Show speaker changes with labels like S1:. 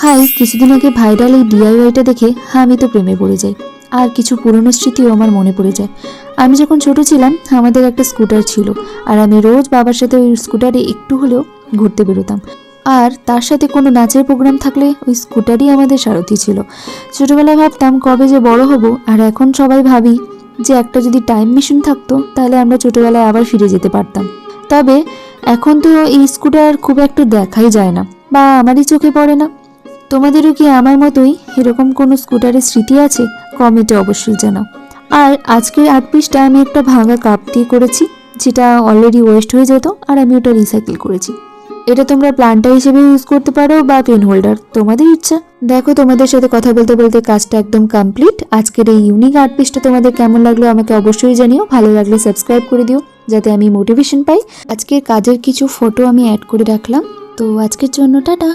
S1: ভাই কিছুদিন আগে ভাইরাল এই ডিআইওয়াইটা দেখে আমি তো প্রেমে পড়ে যাই। আর কিছু পুরনো স্মৃতিও আমার মনে পড়ে যায়। আমি যখন ছোট ছিলাম আমাদের একটা স্কুটার ছিল, আর আমি রোজ বাবার সাথে ওই স্কুটারে একটু হলেও ঘুরতে বেরোতাম। আর তার সাথে কোনো নাচের প্রোগ্রাম থাকলে ওই স্কুটারই আমাদের সারথি ছিল। ছোটবেলায় ভাবতাম কবে যে বড় হব, আর এখন সবাই ভাবি যে একটা যদি টাইম মেশিন থাকতো তাহলে আমরা ছোটবেলায় আবার ফিরে যেতে পারতাম। তবে এখন তো এই স্কুটার খুব একটা দেখাই যায় না, বা আমারই চোখে পড়ে না। তোমাদেরও কি আমার মতোই এরকম কোনো স্কুটারের স্মৃতি আছে? কমেন্টে অবশ্যই জানাও। আর আজকের আর্ট পিসটা আমি একটা ভাঙা কাপ দিয়ে করেছি, যেটা অলরেডি ওয়েস্ট হয়ে যেত, আর আমি ওটা রিসাইকেল করেছি। এটা তোমরা প্লান্টার হিসেবে ইউজ করতে পারো বা পেন হোল্ডার, তোমাদের ইচ্ছা। দেখো, তোমাদের সাথে কথা বলতে বলতে কাজটা একদম কমপ্লিট। আজকের এই ইউনিক আর্ট পিসটা তোমাদের কেমন লাগলো আমাকে অবশ্যই জানিও। ভালো লাগলে সাবস্ক্রাইব করে দিও যাতে আমি মোটিভেশন পাই। আজকের কাজের কিছু ফটো আমি অ্যাড করে রাখলাম। তো আজকের জন্য টাটা।